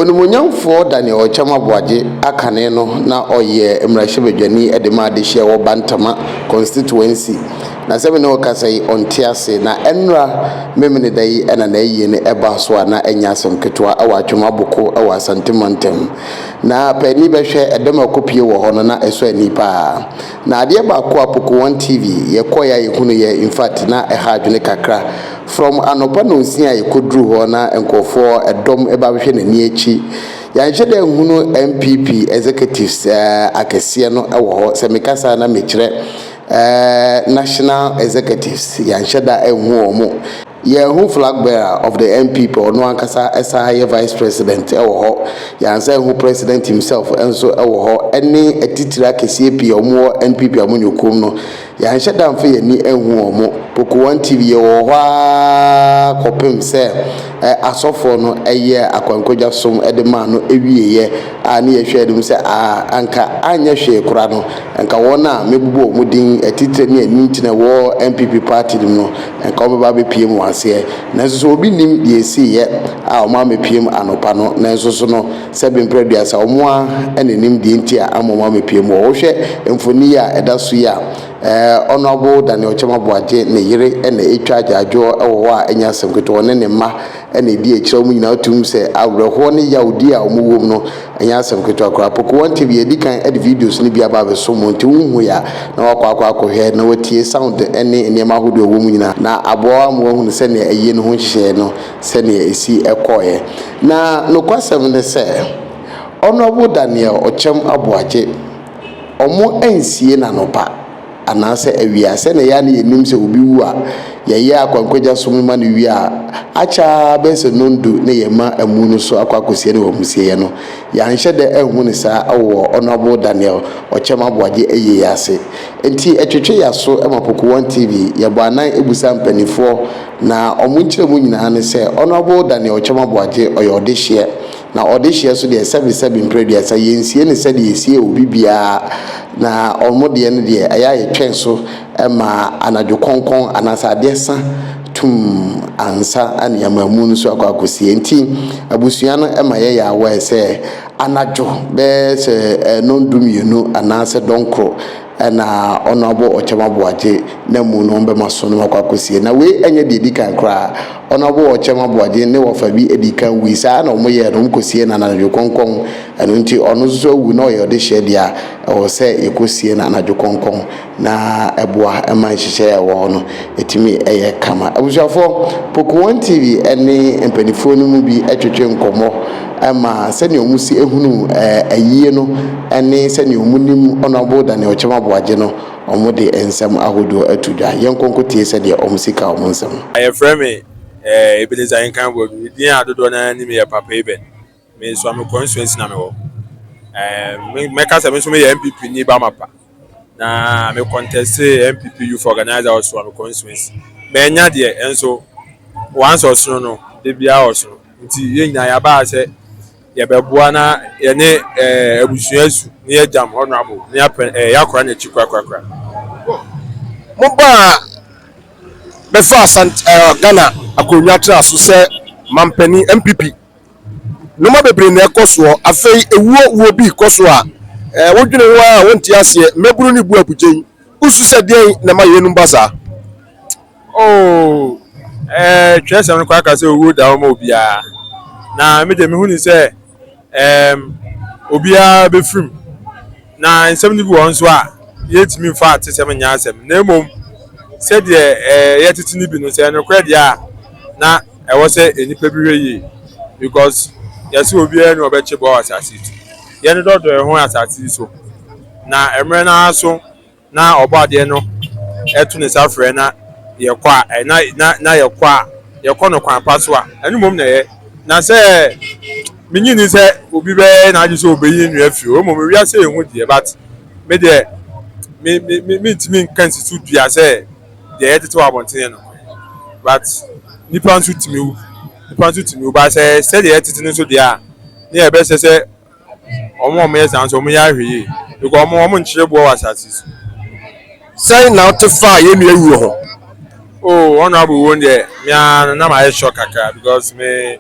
Onumunyamfo Daniel Okyem Aboagye akane no na oye emrahye edema de hye wo Bantama constituency na sebe no kasai ontiase na enra memene dai ena na yiye ne eba so na enya asem ketwa awa atwoma boko awa santimantem na pani behwe edem akopie wo ho no na eso anipa na ade ba ko apoko 1 TV ye koya yehunu ye in fact na eha adwene kakra from anopa no nsia ye kodru ho na enkofo edom eba behwe na ni echi ya nhede hunu MPP executives akese no ewo ho semikasa na mekire national executives ya nheda ehu omo ya hu flag bearer of the MPP ono ankasa SIA vice president ewo ho ya nsa hu president himself enso ewo ho eni etitira kese pi omo MPP amunyokum no ya nheda mfe ya ni ehu omo Poku 1 TV ye wo ho kopem se asofo no eye akwankodwa som edema no ewieye ani ye hwe edum se anka anya hwe kura no anka wona mebubu omudin etitire ni anintina wo MPP party dim no anka obeba be piem wase na so obi nim de esi ye o ma me piem anopa no na so no se be mpredua sa omo a enenim de nti a amoma me piem wo hwe emfoni ya edaso ya honorable Daniel Okyem Aboagye ne yire ena etwa ajajo ewo a enya semketo ne ne ma ena di ekira mu nyina otum se awreho ne yaudi a omuwom no enya semketo akora Poku 1 TV edikan ed videos ni bia ba be so mo nti unhu ya na wakwa akɔhwe na watie sound ene ne ma hodo wo mu nyina na aboa mo hu se ne ayi no ho hye no se ne esi ekoye na no kwasem ne se honorable Daniel Okyem Aboagye omo ensie na nopa anase awia se ne ya ne yenim se obi wu a ye akwankwagya so ma ne wi a acha bese nondu ne yema amunu so akwakosie ne wamusie no ya nhye de ehu ne sa awo honorable Daniel Okyem Aboagye eye yase enti etwetwe yaso ema Poku 1 TV ye bo anan ebusa mpanifo na omunkyere mu nyina ne se honorable Daniel Okyem Aboagye oyodehye na odehye so de 77 mpredua sa yensie ne se de yesie obi bia na omode ne de ayaye twen so ema anadwo konkon anasa adesa tum ansa anyamamu nso akwakosie enti abusua no ema ye ya wa se anadwo be se nondum yenu anasa donkro na honorable Okyem Aboagye na mu no be maso no akwakosie na we enye de dikan kra honorable Okyem Aboagye ne wofa bi edikan wi sa na omo ye no mkosie na anadwo konkon eno nti ono so wu na oye de hye dia o se ekosie na anadwo konkon na eboa ema hyehyɛ ya wo no etimi eye kama abusuafo Poku 1 TV ene empanifo no mu bi atwetwe nkomo ama sene omusi ehunu ayie no ene sene omunim honorable Daniel Okyem Aboagye no omode ensam ahodo atudwa yenkonkotie sede omusika omunsam aye Frmr ebeleza yenkan bo din adodo na ni me papa ibe me so am constituency na me wo me kasa me so me MPP ni ba mapa na me contest MPP youth organizer also am constituency me nya de enso once osoro no de bia osoro nti ye nya ya ba se ye beboa na ye ne abusuasu ni ye jam honorable ni yakora na chikwa kwakwa mo ba be fa sant Ghana akonwa tra so se mampani MPP no ma bebre na ekoso afei ewuo bi koso a wodwene ho a wonti ase meburu ni bu abugyen usu se den na ma yenum basa twese no kwa ka se owuo da o bia na me de me hu ni se obia be frim na nsem ni bi won so a yetimi fa atesem nya asem na emom se de yetiti ni bi no se no kwa dia na ewo se enipa bi hweye because yesi obia no obeche bo asase ye ne dodo ho asase so na emre na so na obade no etu ne safre na ye kwa na ye kwa ye kono kwan paso a enumom na ye na se minyini se obi be na aju so obeyi nu afi o mo wi ase ehu de but me de me timi kan si tu dua se de etete wa bonten no but nipa nso timi ba se de etete no so de a ne e be se omo ye san so omo ya hweye because omo nchire bo wa sasis say now to far ye nu ewu ho honorable won de me na ma shock aka because me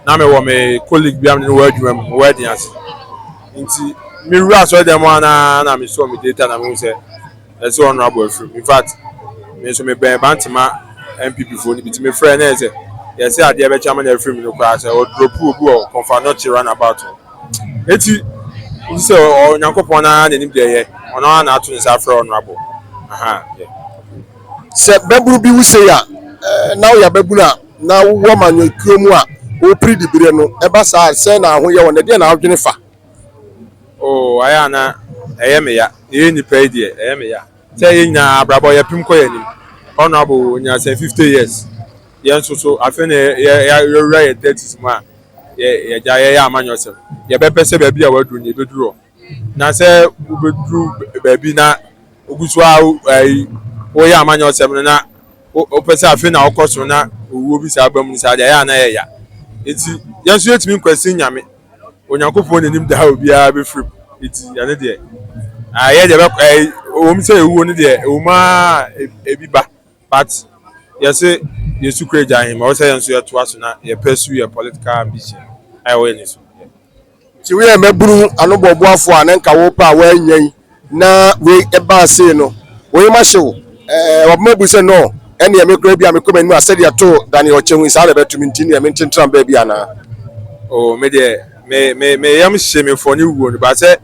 na me wo me colleague bi am no wa adwuma mu wedding ase nti me wura so dem na me so me data na me say that's honorable Frmr. In fact me so me ben Bantama MPP for ni biti me friend na say yes say ade be chairman na Frmr no kwa say o drop obi o confirm not run about eti say o nyankopon na nim de ye ono na atu nsa fra honorable aha se baburu bi wu say ya now ya babuna na wo manyo kuomu a o pri di bire no e ba sa se na ho ye won de na adwene fa oh aya na eye me ya e ni pay de eye me ya say ye nya abrabo ye pim ko ye nim honorable nya say 50 years ye so afi na ye right 30s ma ye ja ye amanyo se ye be pese ba bi a wadu ni be duro na say u be duru ba bi na ogusu a wo ye amanyo se na o pese afi na okoso na owo bi sa abam ni sa de ya na ye ya eti ye so yetimi kwasi nyame onyankopon nenim da obi a be Frmr eti ya ne de ye de be o mi say ewo ne de o ma ebi ba but yes yesu kreja him o say yenso ye to aso na ye pursue your political ambition I we ni so ti we maburu anobobo afo a nka wo pa wa anyan na we e ba say no we ma hyew wo mabu say no ene ye mekra bi a mekoma ni asede to Daniel Okyem isa le betumi ntini ye mententram ba bi ana oh me de me yam hye me for ni wuo no ba say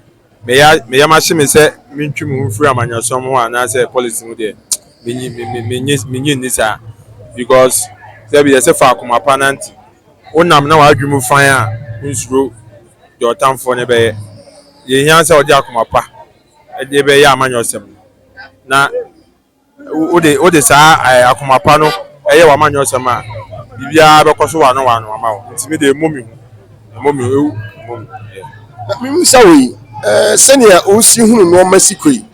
me yam hye me say me ntwi mu mfiri amanyasom ho ana say policy mu de me nyi ni sa because there be say fa akoma panant onam na wa adwum fan a nsuro de otamfo ne be ye hia say odi akoma pa e de be ya amanyosem na ode sa akoma pa no eye wa amanyosem a bibia be koso wa no ama wo ntimi de momi mi sa we senia o si hunu no masikoi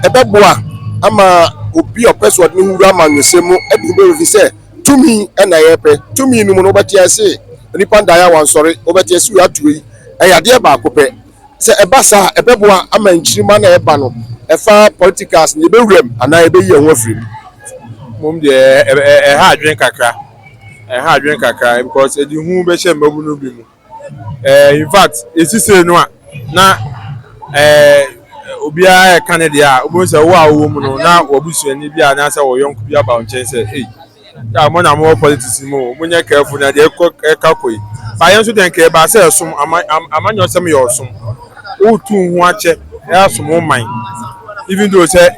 ebeboa ama obi opesword ni huru amanyosem edu be fi say tumi na ye pe tumi nu no betia se nipa nda ya wan sori obetia se atuyi eyade ba akopɛ se ebasa ebeboa ama nchirima na eba no efa politicals ni bewrem ana ebe yi ho afrim mom de ha adwen kakra because edi hu be hye mabu no bi mu in fact esise no a na obi a Canada obo se wo awo mu no na obusuani bi a na se wo yonko bi aba onchen se ya mo na mo politics mo nya careful na de ka koi ba yen so den ka ba se som amanyo sem ye osom o tu hu ache ya som man even though say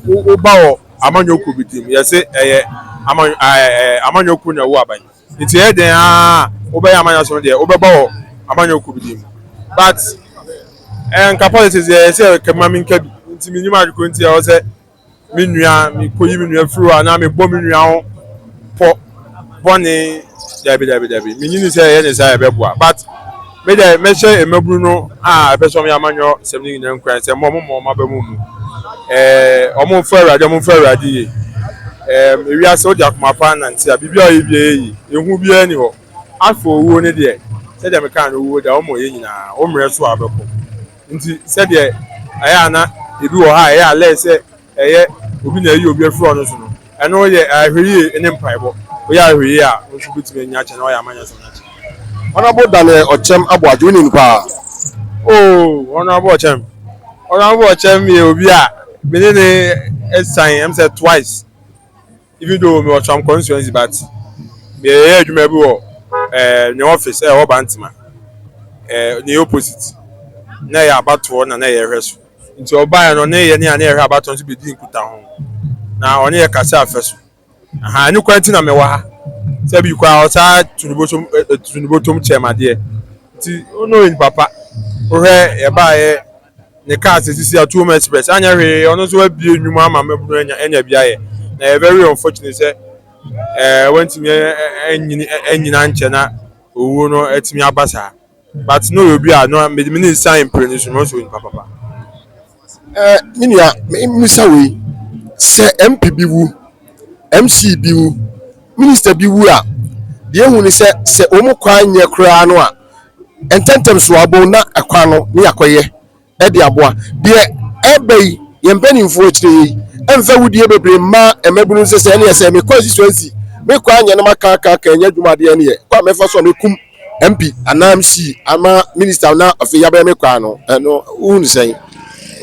o ba o amanyo ko bitim ye se amanyo ko na wo aban nti e den o ba ya amanyo som de o be ba o amanyo ko bitim but nka politics ye se ka mami nka nti minima ko nti ya o se minua mi koyi minua furu ana mi bo minua ho po boni dabi minini say ye ne say be boa but me dey me share emaburu no be so me amanyo semni nyina nkran say mo ma ba mu omo fa awrade ye wi ase odi akoma pa na ntia bibia oyi bia yi ehu bia ni ho afọ owo ne de say dem kan owo da omo ye nyina o mre so abeko nti say de aya na ebi wo ha ya le say eye obi na yi obi afro no so no eno ye ahweye ene mpaibo o ya ahweye a o so bitime nya che na o ya amanya so na che Honorable Daniel Okyem Aboagye ni npa oh Honorable Okyem ye obi a benene esan am say twice even though me was some constituency but me e adwuma bi wo ne office wo Bantama ne opposite na ya abato na ye hweso nti oba no ne ye ne ya hwe abato so be di nkuta ho na oni ye kasa afeso aha ni kwanti na me wa ha se bi kwa o sa tunibotom chemade nti ono in papa o hwe ye ba ye ne car sisi atu ma express anya hwe ono so abie nwuma ama mebunu enya bia ye na very unfortunate say went me enyina nche na owo no etimi abasa but no obi a no me sign prenisu no so in papa minia misa we se MPB wu MC bi wu minister bi wu a de ehu ni se omo kwan nye kura no a ententem so abo na akwa no ne yakoye e de aboa de ebei ye mpanimfo akire yi emfa wudie bebre ma emabunu se ne se me constituency me kwa anya no maka enya dwuma de ne ye kwa me fa so me kum MP anam MC ama minister na afi ya be me kwa no no unu sen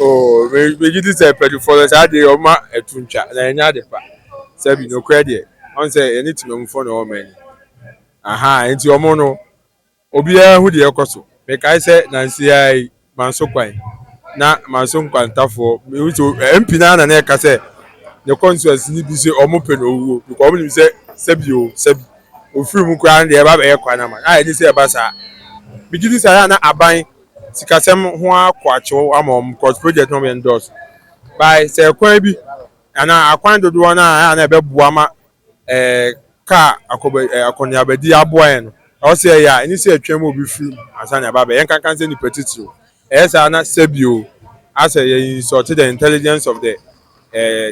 oh we gidi say pedu for say ade o ma etuncha na enya de pa sabi no credit on say anything me mfo no man aha enti omo no obi a hu de ekoso me kai say nansi ai manso kwan na manso kwantafo me hu so MP na e ka say the constituency ni bi say omo pe no wu because omo ni say sabi ofiri mu kwa de e ba be kwa na man ai ni say e ba sa bigidi say na aban sikasem ho akwacho amom cause project no me endorse by say kwan bi ana akwan dodo na ebe bua ma ka akoni abedi aboa no o say ya ni say atwam obi free asanya baba yen kan say ni petitio say na sebio as ye insult the intelligence of the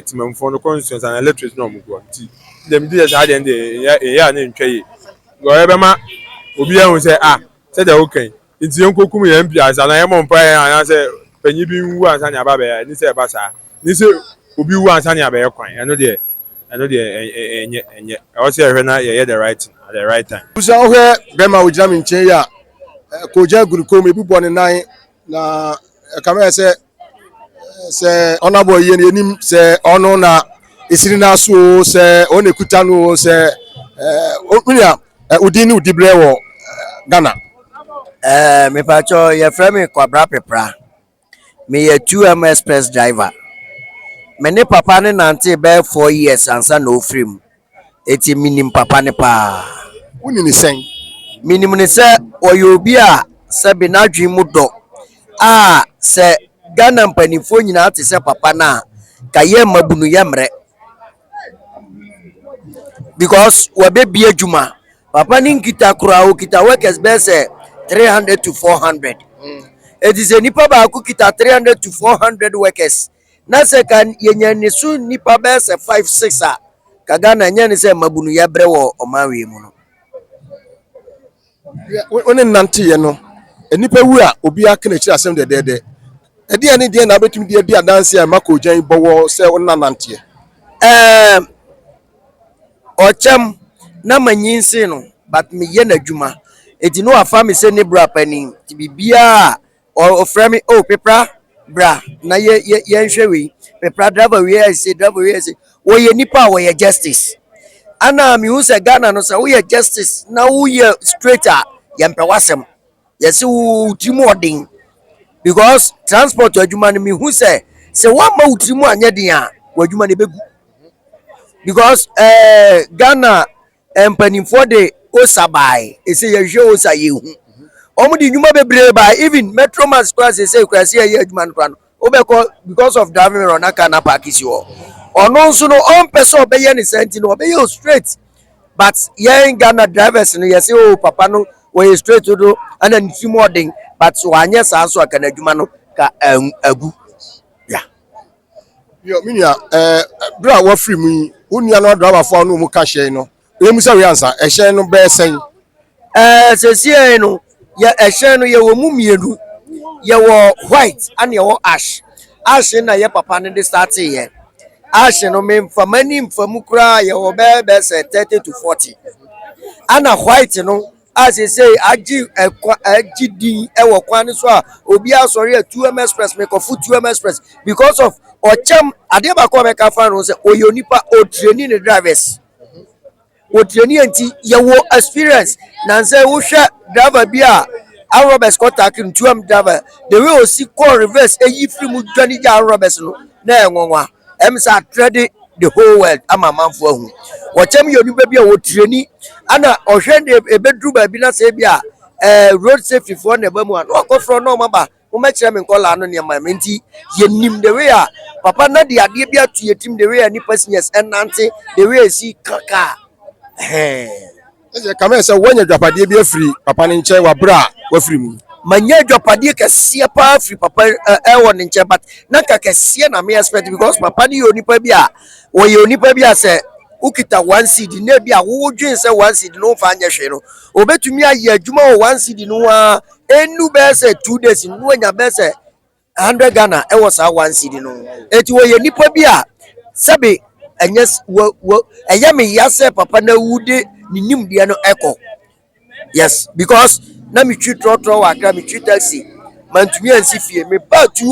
timamfo no constituents and electorate no mugwo ti dem dey say dem dey ya na ntwaye go ebe ma obi ehun say say the okay nti enkokum ye mpi asa na yemo mpa ya say panyi bi nwu asanya baba ya ni say basa ni say obi wu asanya ba kwan eno de enye I say ehwe na ye the right thing at the right time busa ohwe be ma ojina mi nchen ya ko je guruko me bubo ne nan na kama se onabo ye ne nim se ono na esiri na so se on ekuta no se onuya udini udibre wo Ghana Me pacho ye Frmr kwabra pepra me ye 2M express driver me ne papa ne nante be 4 years ansa no Frmr eti minim papa ne pa uni ni sen minim ne se oyobi a se be na dwen mu do se Ghana mpanifo nyina te se papa na ka ye mabunu ye mre because we be bia juma papa ni nkita kura o kita workers be se 300 to 400. It is a nipa ba ku kita 300 to 400 workers. Na se kan yenya ni su nipa be se 5 6 a kaga na nya ni se mabunu ya bre wo omanwe mu no. Oni nante ye no nipa wu a obi aka na kira asem de edi ani de na betumi de di adanse a mako gyan bowo se onna nante Okyem na manyinse no but me ye na dwuma eti no afa me se ne bra pani ti bibia o Frmr o pepra bra na ye nhwewe pepra driver we say wo ye nipa wo ye justice ana mi hu se Ghana no se wo ye justice na wo ye straighter ye mpe wasem ye se wo timu odin because transport adwuma no mi hu se wa ma wo timu anye din a wo adwuma ne begu because Ghana empanimfo de osabai ese ye hwe osa ye hu omo di nyuma bebre ba even metro mass class say kwase ye adwuma no no obeko because of driving on aka na park isi o ono nso no on person obeye ni senti no obeye straight but ye in Ghana drivers no ye say oh papa no we straight do and then too modern but wanye sa so aka na adwuma no ka agu yeah yo minia bra wa free mu unia no driver for no mu ka hye no e mu sa we ansa hye no be sen sesie no ye hye no ye wo mu mienu ye wo white and ye wo ash na ye papa ne de start ye ash no me mfamani mfamukura ye wo be say 30 to 40 ana white no as I say agi din e wo kwan so a obi asori a 2M express me ko fu 2M express because of Okyem ade ba ko me ka fa no say oyonipa o training the drivers o training anti ye wo experience na say wo hwe driver bi a Robert Scott akin 2M driver the way o si call reverse eyi free mu dwani ja Robert no na enwonwa em say trade the whole world ama manfo ahu Okyem yonipa bi a wo training ana ohwende ebedru ba bi na say bi a road safety for na ba mu an okofro no maba wo ma kire me nkola no ne ma menti ye nim the way a papa na de ade bi atu ye tim the way ni passengers enante the way si kaka ese kama se wonya dwapade bi afiri papa ne nche wa bra wa free mu manya dwapade kese pa afiri papa wo ne nche but na kekese na me expect because papa ni onipa bi a wo ye onipa bi a se ukita 1 cd na bi a wo dwen se 1 cd no fa anya hwe no obetumi aye adwuma wo 1 cd no a enu be se 2 days no anya be se 100 Ghana e was 1 cd no eti wo ye nipa bi a sebe yes, a yummy yes, papa na would nim diano echo. Yes, because na me treat trotro waka me treat taxi. Man to me and see me but to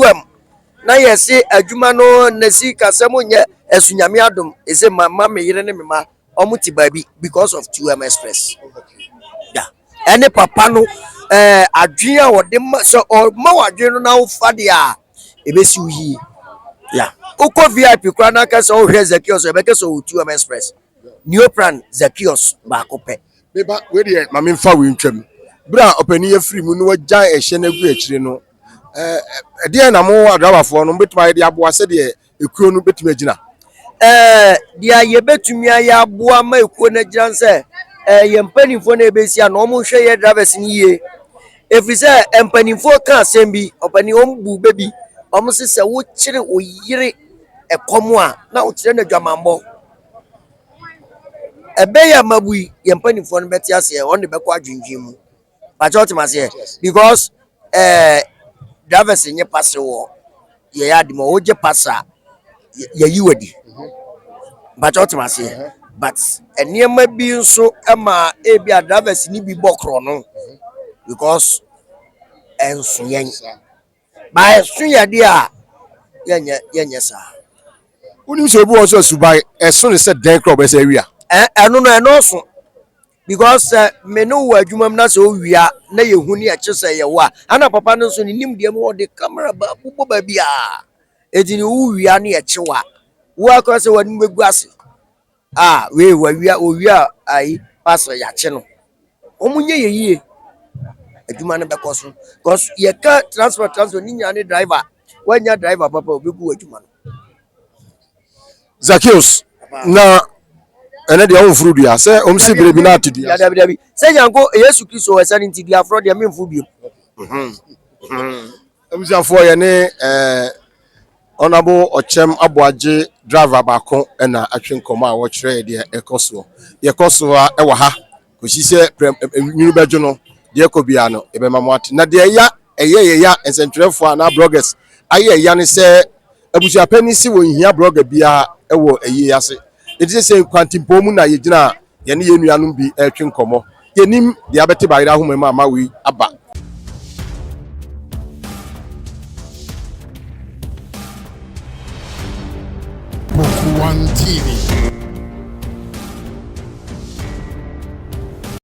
na yɛse adwuma no nasi kasɛm nyɛ asunyame adom ɛsɛ mama me yere ne me ma ɔmo te baabi because of 2M express da ɛne papa no adwene a wɔde ma sɛ ɔma wadwene no na wofa deɛ a ɛbɛsi wo yie ya wokɔ vip koraa na ka sɛ wohwɛ zakios ɛbɛkɛ sɛ wɔ 2M express neopran zakios baako pɛ meba we de ma me mfa we ntwam bra opani ya free mu no wagya ehye na gu akyire no ɛdeɛ na mo adrabafoɔ no betuma yɛ de aboa sɛ deɛ ekuo no betuma gyina deɛ yɛbɛtumi ayɛ aboa ma ekuo no gyina sɛ yɛ mpanimfoɔ no ɛbɛsi a na ɔmo hwɛ yɛ drivers no yie ɛfiri sɛ mpanimfoɔ ka asɛm bi ɔpani ɔmo bu bɛbi ɔmo sɛ sɛ wokyere wo yere ɛkɔm a na wokyerɛ no adwamammɔ ɛbɛyɛ amabu yi yɛ mpanimfoɔ no bɛte aseɛ ɔno de bɛkɔ adwendwen mu pakyɛ ɔtem aseɛ because drivers nye pass wɔ yɛ ade ma wogye pass a yɛyi wadi pakyɛ ɔtem aseɛ but nneɛma bi nso ma ebi a drivers ni bi bɔ korɔ no because ɛnso yɛn ba ɛso yɛ deɛ a yɛnyɛ saa wonim sɛ obi wɔ so subai ɛso ne sɛ dan korɔ bɛsɛ awia ɛno no ɛnɔɔso because me no wɔ adwuma mu na sɛ owia na yɛhu ne ɛkye sɛ yɛwɔ a ana papa no nso ne nimdeɛ mu wɔde camera ba bobɔ baabi a ɛti ne wowia ne ɛkye wa wo akɔ sɛ wɔde mbɛgu ase wei owia ayi pastor yɛakye no ɔmo nyɛ yɛ yie adwuma no bɛkɔ so because yɛka transport ne nya ne driver wanya driver papa obɛgu adwuma no zakios na ene de on furu dua se om si bere bi na ati dua dabi se yanko Yesu Kristo we sani ti dua fro de me mfu bi amziafo ye ne honorable Okyem Aboagye driver baako na atwe nkoma a wo kyerɛ de ekoso a ɛwɔ ha kosi se nwunu badwo no de ekobia no ebema mo ate na de ya ya ensentwerefo na bloggers aye ya ne se abusua pani si wo nhia blogger bia ɛwɔ ayi ase it is say kwantimpo mu na yegyina ye ne yenuanom bi atwe nkomo yenim de abete bayira homa ma amawi aba Poku TV.